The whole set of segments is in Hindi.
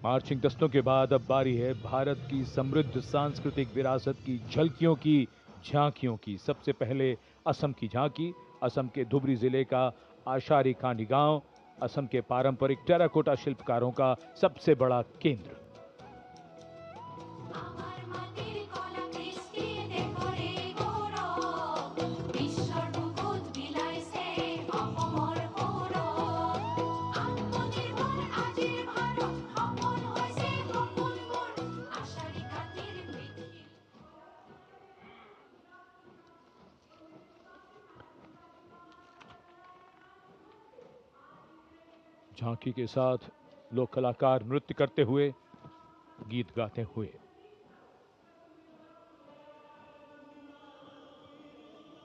मार्चिंग दस्तों के बाद अब बारी है भारत की समृद्ध सांस्कृतिक विरासत की झलकियों की, झांकियों की। सबसे पहले असम की झांकी, असम के धुबरी जिले का आशारी खानी गांव, असम के पारंपरिक टेराकोटा शिल्पकारों का सबसे बड़ा केंद्र। झांकी के साथ लोक कलाकार नृत्य करते हुए, गीत गाते हुए।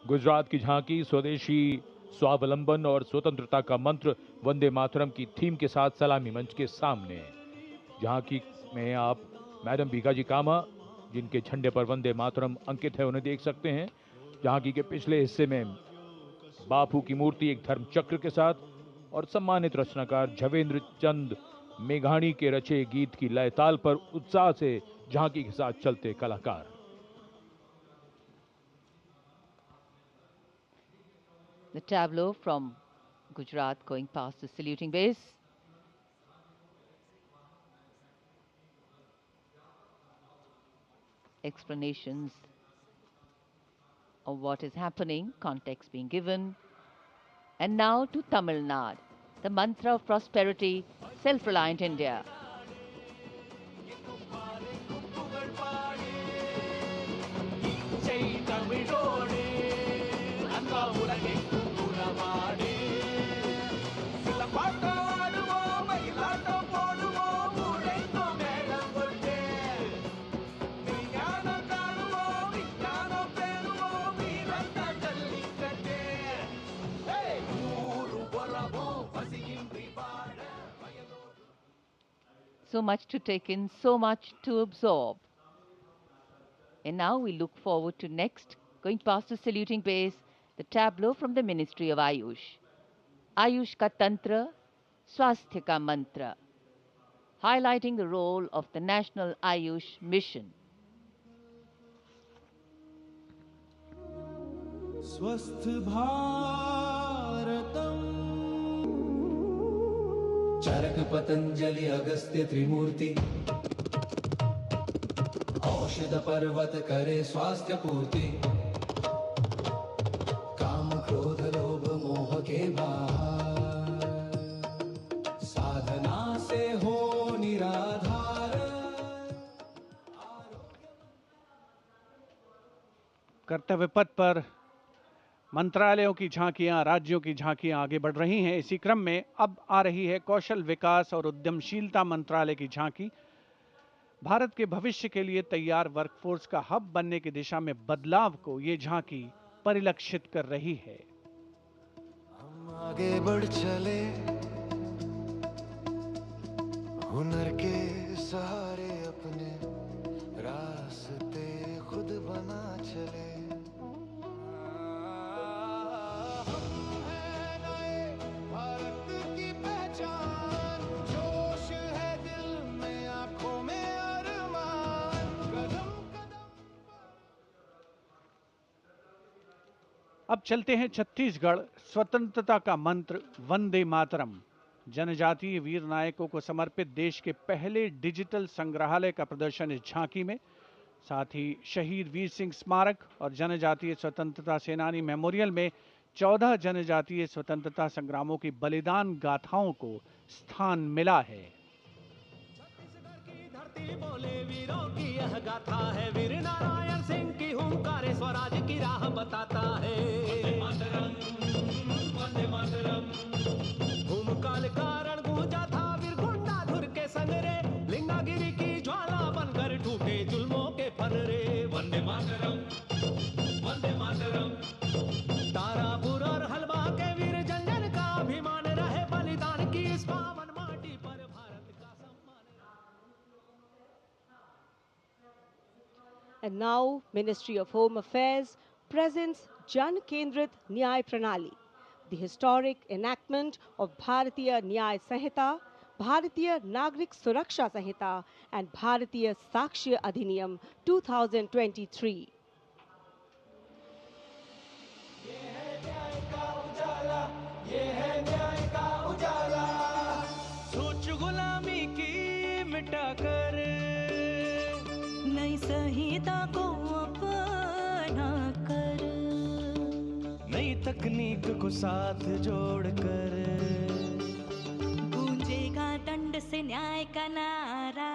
गुजरात की झांकी स्वदेशी, स्वावलंबन और स्वतंत्रता का मंत्र वंदे मातरम की थीम के साथ सलामी मंच के सामने। झांकी में आप मैडम भीकाजी कामा, जिनके झंडे पर वंदे मातरम अंकित है, उन्हें देख सकते हैं। झांकी के पिछले हिस्से में बापू की मूर्ति एक धर्म चक्र के साथ और सम्मानित रचनाकार झवेंद्र चंद मेघाणी के रचे गीत की लय ताल पर उत्साह से झांकी के साथ चलते कलाकार। The tableau from Gujarat going past the saluting base. Explanations of what is happening, context being given. And now to Tamil Nadu, the mantra of prosperity, self-reliant India. So much to take in, so much to absorb. And now we look forward to next, going past the saluting base, the tableau from the Ministry of Ayush. Ayush ka Tantra, Swasthya ka Mantra, highlighting the role of the National Ayush Mission. स्वस्थ भारतम चरक पतंजलि अगस्त्य त्रिमूर्ति औषध पर्वत करे स्वास्थ्य पूर्ति काम क्रोध लोभ मोह के भार साधना से हो निराधार। कर्तव्य पथ पर मंत्रालयों की झांकियां, राज्यों की झांकियां आगे बढ़ रही हैं। इसी क्रम में अब आ रही है कौशल विकास और उद्यमशीलता मंत्रालय की झांकी। भारत के भविष्य के लिए तैयार वर्कफोर्स का हब बनने की दिशा में बदलाव को ये झांकी परिलक्षित कर रही है। हम आगे बढ़ चले हुनर के सहारे अपने रास्ते खुद बना चले। अब चलते हैं छत्तीसगढ़। स्वतंत्रता का मंत्र वंदे मातरम, जनजातीय वीर नायकों को समर्पित देश के पहले डिजिटल संग्रहालय का प्रदर्शन इस झांकी में। साथ ही शहीद वीर सिंह स्मारक और जनजातीय स्वतंत्रता सेनानी मेमोरियल में 14 जनजातीय स्वतंत्रता संग्रामों की बलिदान गाथाओं को स्थान मिला है। छत्तीसगढ़ की धरती बोले वीरों की यह गाथा है, वीर नारायण सिंह की हुंकार स्वराज की राह बताता है। वंदे मातरम भूमकाल कारण गूंजा था वीर गुंडाधुर के संग रे, लिंगागिरी की ज्वाला बनकर टूटे जुल्मों के फनरे। वंदे मातरम तारापुर और हलवा के वीर जंजन का अभिमान रहे, बलिदान की इस पावन माटी पर भारत का सम्मान। And now, Ministry of Home Affairs presents Jan Kendrit Nyay Pranali, the historic enactment of Bharatiya Nyay Sanhita, Bharatiya Nagrik Suraksha Sanhita and Bharatiya Sakshya Adhiniyam 2023. सोच गुलामी की मिटाकर नई संहिता को अपना कर, नई तकनीक को साथ जोड़कर गूंजेगा दंड से न्याय का नारा।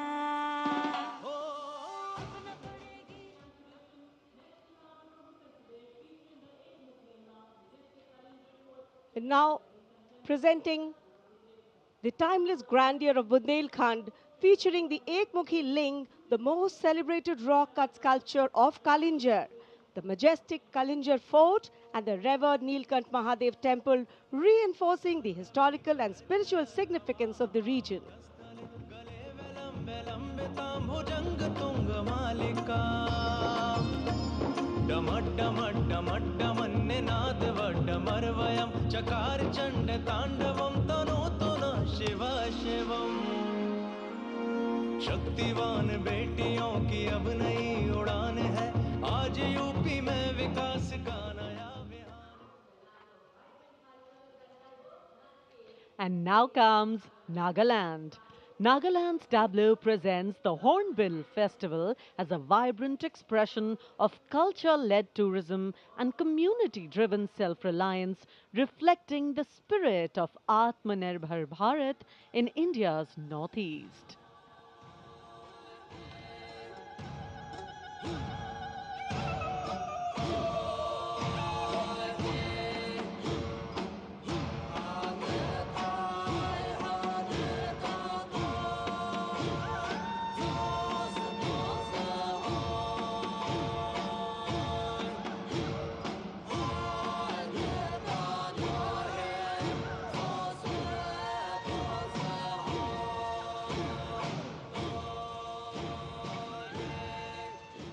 And now presenting the timeless grandeur of Bundelkhand, featuring the Ekmukhi Ling, the most celebrated rock-cut sculpture of Kalinjar, the majestic Kalinjar Fort and the revered Nilkant Mahadev Temple, reinforcing the historical and spiritual significance of the region. चकार चंड तांडवम तनोतुना शिव शिवम। शक्तिवान बेटियों की अब नई उड़ान है, आज यूपी में विकास का नया विहार। And now comes Nagaland. Nagaland's tableau presents the Hornbill Festival as a vibrant expression of culture-led tourism and community-driven self-reliance, reflecting the spirit of Atmanirbhar Bharat in India's northeast.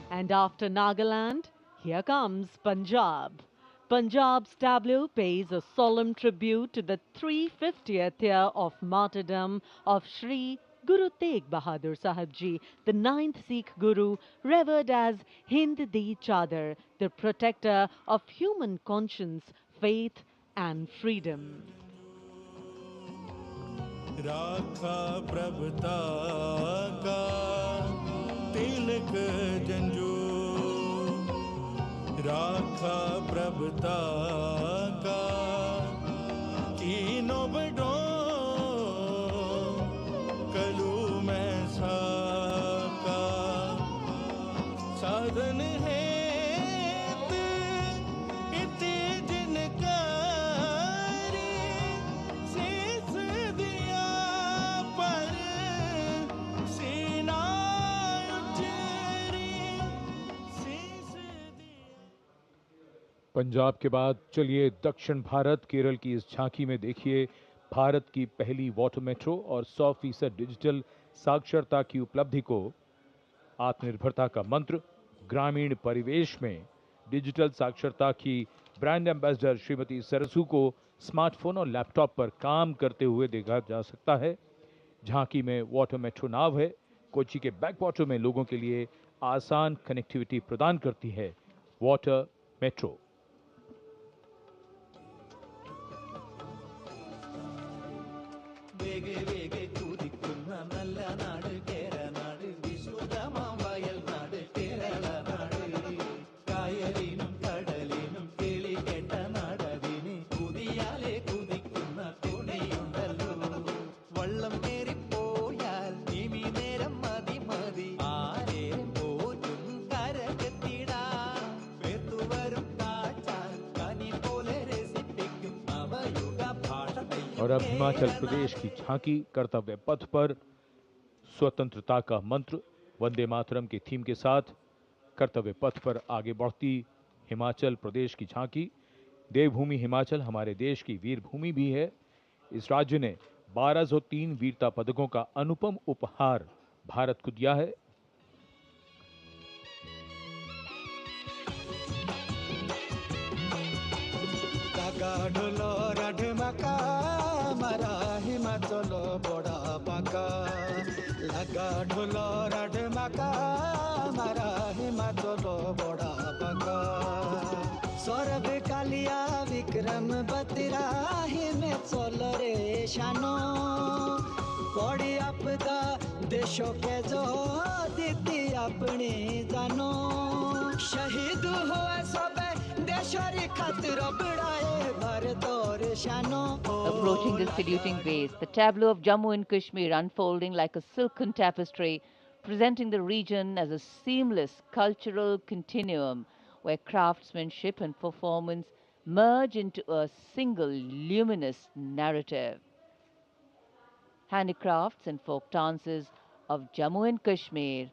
And after Nagaland, here comes Punjab. Punjab's tableau pays a solemn tribute to the 350th year of martyrdom of Sri Guru Tegh Bahadur Sahib Ji, the 9th Sikh Guru, revered as Hind Di Chadar, the protector of human conscience, faith and freedom. राखा प्रभुता का तिलक जंजू, राखा प्रभुता का तीनों बड़ों कलू में साका साधन है इति जिनकारी शीस दिया पर सीना उचरी शीस दिया। पंजाब के बाद चलिए दक्षिण भारत केरल की इस झांकी में देखिए भारत की पहली वाटर मेट्रो और 100% डिजिटल साक्षरता की उपलब्धि को। आत्मनिर्भरता का मंत्र, ग्रामीण परिवेश में डिजिटल साक्षरता की ब्रांड एम्बेसडर श्रीमती सरसू को स्मार्टफोन और लैपटॉप पर काम करते हुए देखा जा सकता है। झांकी में वाटर मेट्रो नाव है, कोच्चि के बैक वाटर में लोगों के लिए आसान कनेक्टिविटी प्रदान करती है वाटर मेट्रो। वेगे वेगे कूदिक्कुन्न नल्ल नाडु केरनाडु विश्रुतमां वयल नाडु केरल नाडु कायलिनुम कडलिनुम किळि केट्ट नाडदिनु कुदियाले कुदिक्कुन्न तुणियुंडल्लो वल्लम मेरि पोयाल निमि नेरम मदि मदि आरे पोറ്റുम करकत्तिडा वेतु वरुम काचाल कनि पोले रेसिपिक्कुम नवयुग भाषा। और अब हिमाचल प्रदेश की झांकी कर्तव्य पथ पर स्वतंत्रता का मंत्र वंदे मातरम के थीम के साथ कर्तव्य पथ पर आगे बढ़ती हिमाचल प्रदेश की झांकी। देवभूमि हिमाचल हमारे देश की वीर भूमि भी है। इस राज्य ने 1203 वीरता पदकों का अनुपम उपहार भारत को दिया है। ढोलो राढ मका मारा हिमाचल बड़ा पाका लगा ढोलो राड माका मारा हिमा चलो बड़ा पाका सौरभ कालिया विक्रम बतरा हिमे चलो रे शानो पड़ी आपदा देशों के जो दीदी अपने जानो शहीद हुए सब देशों खातिर बढ़ाए भारत और शानो Approaching the saluting base, the tableau of Jammu and Kashmir unfolding like a silken tapestry, presenting the region as a seamless cultural continuum where craftsmanship and performance merge into a single luminous narrative. Handicrafts and folk dances of Jammu and Kashmir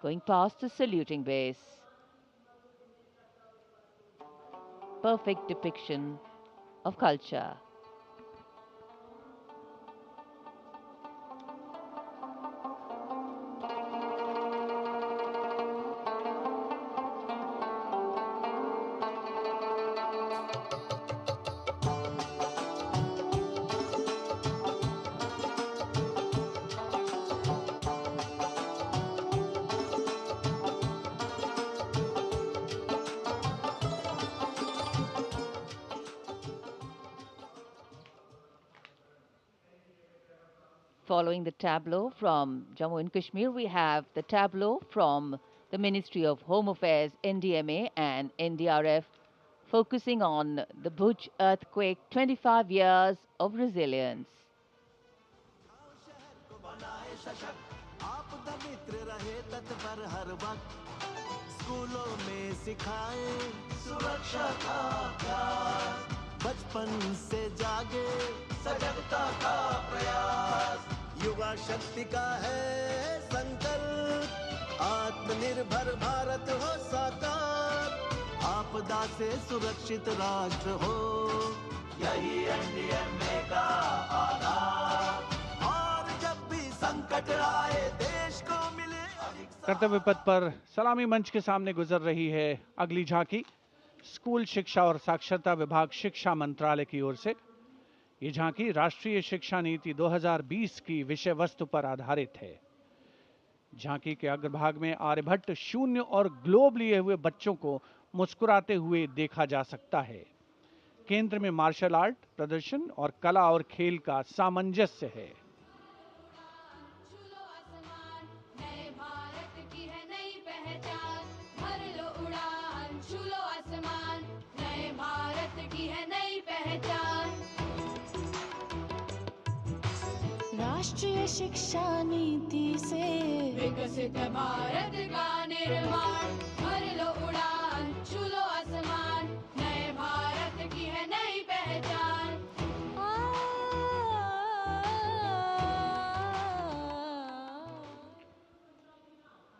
going past the saluting base. Perfect depiction of culture. Following the tableau from Jammu and Kashmir, we have the tableau from the Ministry of Home Affairs, NDMA and NDRF, focusing on the Bhuj earthquake, 25 years of resilience. आपदा मित्र रहे तत्पर हर वक्त स्कूलों में सिखाए सुरक्षा का अभ्यास बचपन से जागे सजगता का प्रयास युवा शक्ति का है संकल्प आत्मनिर्भर भारत हो साकार आपदा से सुरक्षित राष्ट्र हो यही एनडीएमए का आधार और जब भी संकट आए देश को मिले कर्तव्य पथ पर सलामी मंच के सामने गुजर रही है अगली झांकी स्कूल शिक्षा और साक्षरता विभाग शिक्षा मंत्रालय की ओर से। ये झांकी राष्ट्रीय शिक्षा नीति 2020 की विषय वस्तु पर आधारित है। झांकी के अग्रभाग में आर्यभट्ट शून्य और ग्लोब लिए हुए बच्चों को मुस्कुराते हुए देखा जा सकता है। केंद्र में मार्शल आर्ट प्रदर्शन और कला और खेल का सामंजस्य है। राष्ट्रीय शिक्षा नीति से विकसित भारत का निर्माण भर लो उड़ान छू लो आसमान नए भारत की है नई पहचान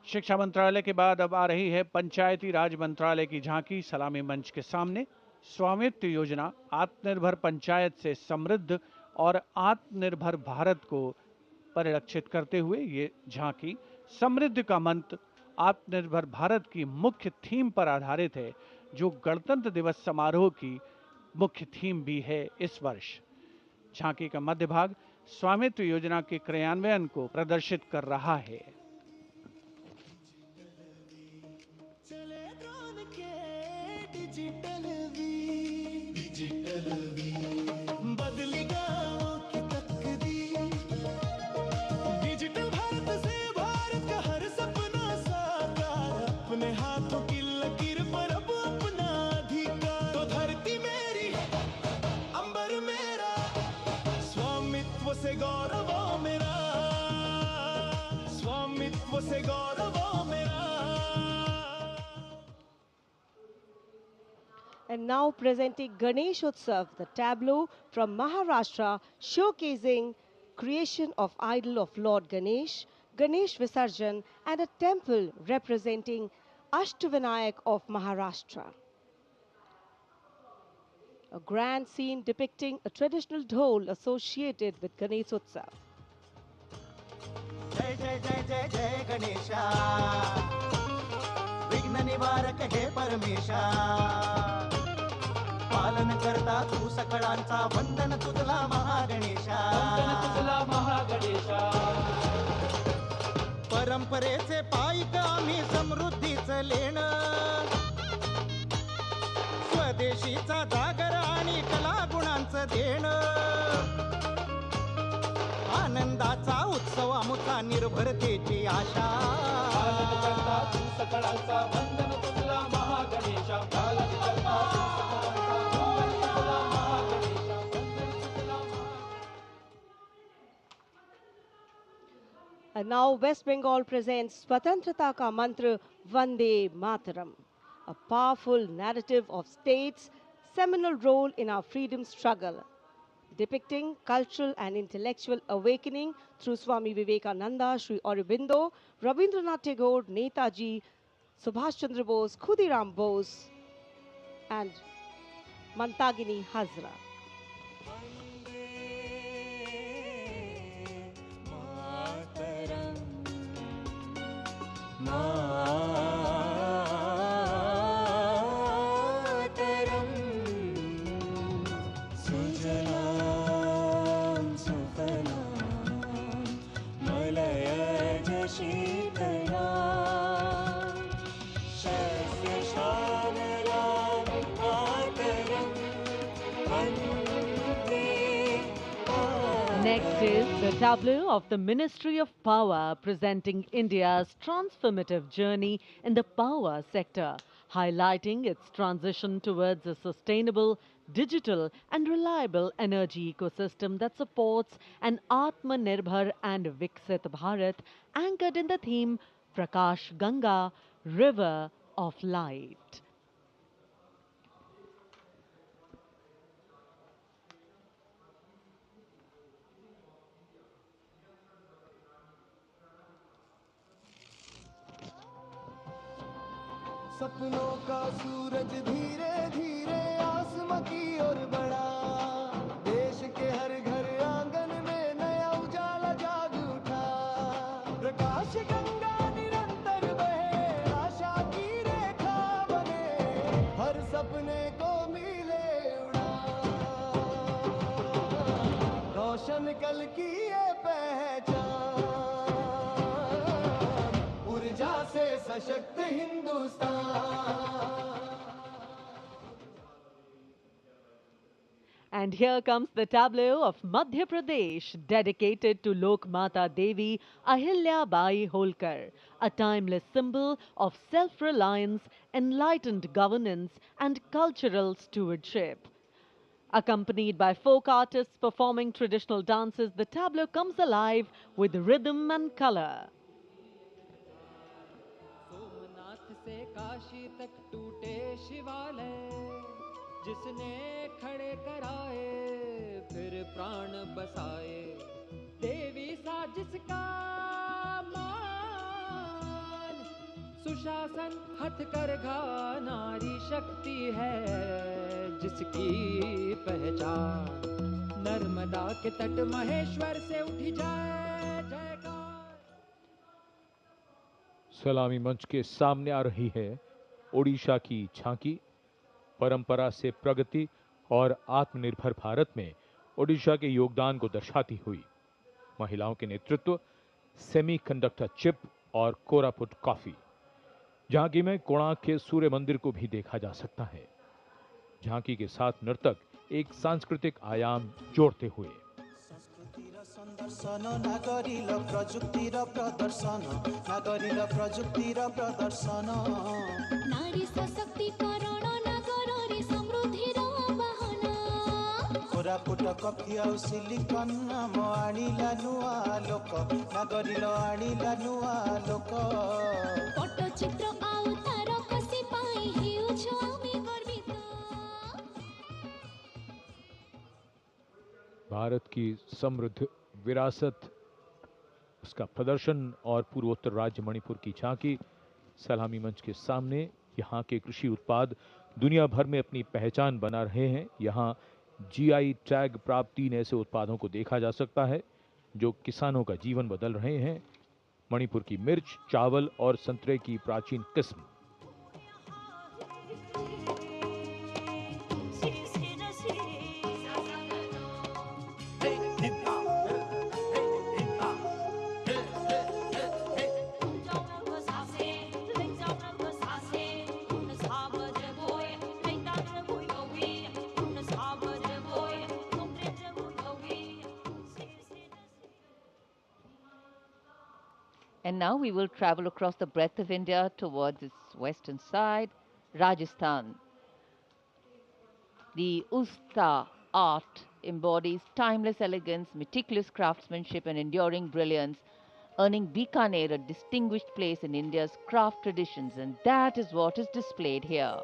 शिक्षा मंत्रालय के बाद अब आ रही है पंचायती राज मंत्रालय की झांकी सलामी मंच के सामने। स्वामित्व योजना आत्मनिर्भर पंचायत से समृद्ध और आत्मनिर्भर भारत को परिलक्षित करते हुए ये झांकी समृद्धि का मंत्र आत्मनिर्भर भारत की मुख्य थीम पर आधारित है, जो गणतंत्र दिवस समारोह की मुख्य थीम भी है इस वर्ष। झांकी का मध्य भाग स्वामित्व योजना के क्रियान्वयन को प्रदर्शित कर रहा है। बदली गाँवों की तकदीर डिजिटल भारत से भारत का हर सपना साकार अपने हाथों की लकीर पर अब अपना अधिकार तो धरती मेरी अंबर मेरा स्वामित्व से गौरव मेरा स्वामित्व से गौरव मेरा। And now presenting Ganesh Utsav, the tableau from Maharashtra showcasing creation of idol of Lord Ganesh, Ganesh Visarjan and a temple representing Ashtavinayak of Maharashtra. A grand scene depicting a traditional dhol associated with Ganesh Utsav. जय जय जय जय जय गणेशा विघ्न निवारक हे परमेशा पालन करता तू सकळांचा वंदन तुझला महागणेशा परंपरेचे पायिक आम्ही समृद्धीचं लेणं स्वदेशीचा जागर आणि कला गुणांचं देणं आनंदाचा उत्सव आमुचा निर्भरतेची आशा And now West Bengal presents Swatantrata Ka Mantra Vande Mataram, a powerful narrative of state's seminal role in our freedom struggle, depicting cultural and intellectual awakening through Swami Vivekananda, Sri Aurobindo, Rabindranath Tagore, Netaji, Subhash Chandra Bose, Khudiram Bose, and Mantagini Hazra. मातरम सुजलां सुफलां मलयज शीतलां शस्य श्यामलां मातरम वन्दे Next is the tableau of the Ministry of Power presenting India's transformative journey in the power sector, highlighting its transition towards a sustainable, digital and reliable energy ecosystem that supports an Atmanirbhar and Viksit Bharat anchored in the theme Prakash Ganga, River of Light. सपनों का सूरज धीरे धीरे आसमां की ओर बढ़ा देश के हर घर आंगन में नया उजाला जाग उठा प्रकाश गंगा निरंतर बहे आशा की रेखा बने हर सपने को मिले उड़ान रोशन कल की ये पहचान ऊर्जा से सशक्त Hindustan And here comes the tableau of Madhya Pradesh, dedicated to Lok Mata Devi Ahilya Bai Holkar, a timeless symbol of self-reliance, enlightened governance and cultural stewardship. Accompanied by folk artists performing traditional dances, the tableau comes alive with rhythm and color. Somnath से काशी तक टूटे शिवालय जिसने खड़े कराए फिर प्राण बसाए देवी सा जिसका मान सुशासन हथकरघा नारी शक्ति है जिसकी पहचान नर्मदा के तट महेश्वर से उठी जाए जयकार सलामी मंच के सामने आ रही है ओडिशा की झांकी। परंपरा से प्रगति और आत्मनिर्भर भारत में ओडिशा के योगदान को दर्शाती हुई महिलाओं के नेतृत्व, सेमीकंडक्टर चिप और कोरापुट कॉफी। झांकी में कोणार्क के सूर्य मंदिर को भी देखा जा सकता है। झांकी के साथ नर्तक एक सांस्कृतिक आयाम जोड़ते हुए संदर्शन नागरिल प्रजुक्तिर प्रदर्शन नागरिल प्रजुक्तिर प्रदर्शन नारी सशक्तिकरण नागररी समृद्धिर वाहन कोरापुट कफी आउ सिलिकन नाम आनिला नुआ लोक नागरिल आनिला नुआ लोक पट्टचित्र आउ तार कसी पाई हेउछु आमे गर्वित भारत की समृद्ध विरासत, उसका प्रदर्शन और पूर्वोत्तर राज्य मणिपुर की झांकी। सलामी मंच के सामने यहाँ के कृषि उत्पाद दुनिया भर में अपनी पहचान बना रहे हैं। यहाँ जीआई टैग प्राप्त 3 ऐसे उत्पादों को देखा जा सकता है जो किसानों का जीवन बदल रहे हैं। मणिपुर की मिर्च, चावल और संतरे की प्राचीन किस्म। And now we will travel across the breadth of India towards its western side, Rajasthan. The Usta art embodies timeless elegance, meticulous craftsmanship, and enduring brilliance, earning Bikaner a distinguished place in India's craft traditions, and that is what is displayed here.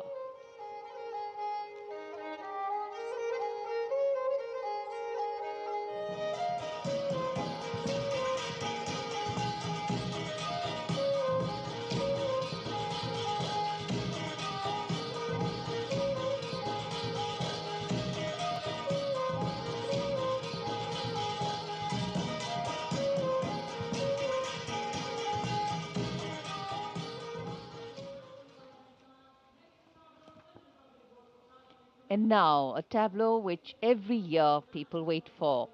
And now, a tableau which every year people wait for.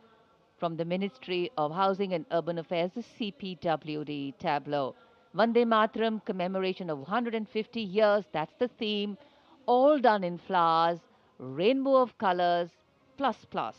From the Ministry of Housing and Urban Affairs, the CPWD tableau. Vande Mataram commemoration of 150 years, that's the theme. All done in flowers, rainbow of colors, plus plus.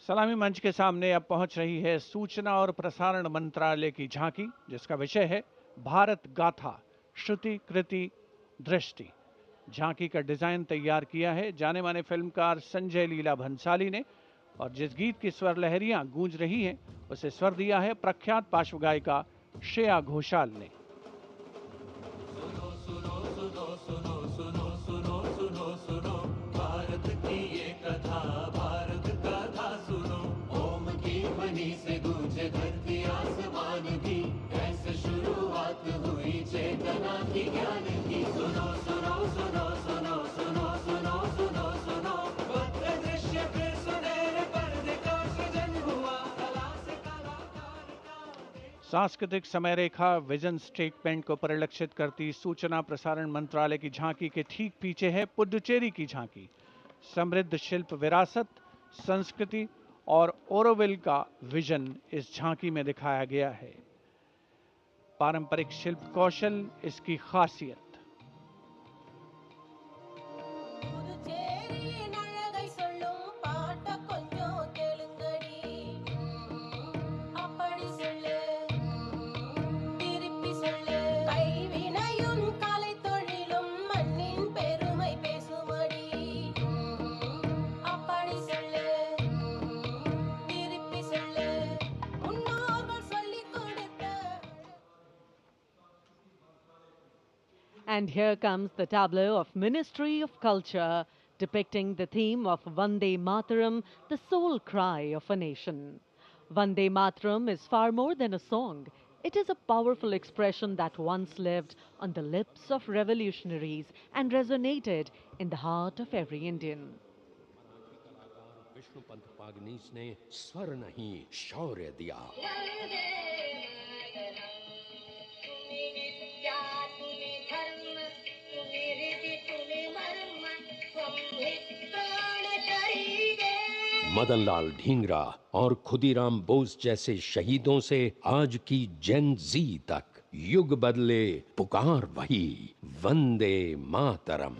सलामी मंच के सामने अब पहुंच रही है सूचना और प्रसारण मंत्रालय की झांकी, जिसका विषय है भारत गाथा श्रुति कृति दृष्टि। झांकी का डिजाइन तैयार किया है जाने माने फिल्मकार संजय लीला भंसाली ने, और जिस गीत की स्वर लहरियां गूंज रही हैं उसे स्वर दिया है प्रख्यात पार्श्व गायिका श्रेया घोषाल ने। भारत की ये कथा, भारत कथा सुनो, ओम की ध्वनि से गूंजे धरती आसमान की, ऐसे शुरुआत हुई चेतना की ज्ञान की। सुनो सुनो सुनो सुनो सुनो सुनो सुनो सुनो, भव्य दृश्य पे सुनहरे पर्दे का सृजन हुआ, कला से कलाकार का। सांस्कृतिक समय रेखा विजन स्टेटमेंट को परिलक्षित करती सूचना प्रसारण मंत्रालय की झांकी के ठीक पीछे है पुडुचेरी की झांकी। समृद्ध शिल्प विरासत, संस्कृति और ओरोविल का विजन इस झांकी में दिखाया गया है। पारंपरिक शिल्प कौशल इसकी खासियत। And here comes the tableau of Ministry of Culture, depicting the theme of Vande Mataram, the soul cry of a nation. Vande Mataram is far more than a song. It is a powerful expression that once lived on the lips of revolutionaries and resonated in the heart of every Indian. Vishnupant Pagnis ने स्वर नहीं शौर्य दिया। मदनलाल ढींगरा और खुदीराम बोस जैसे शहीदों से आज की जेन जी तक युग बदले, पुकार वही, वंदे मातरम।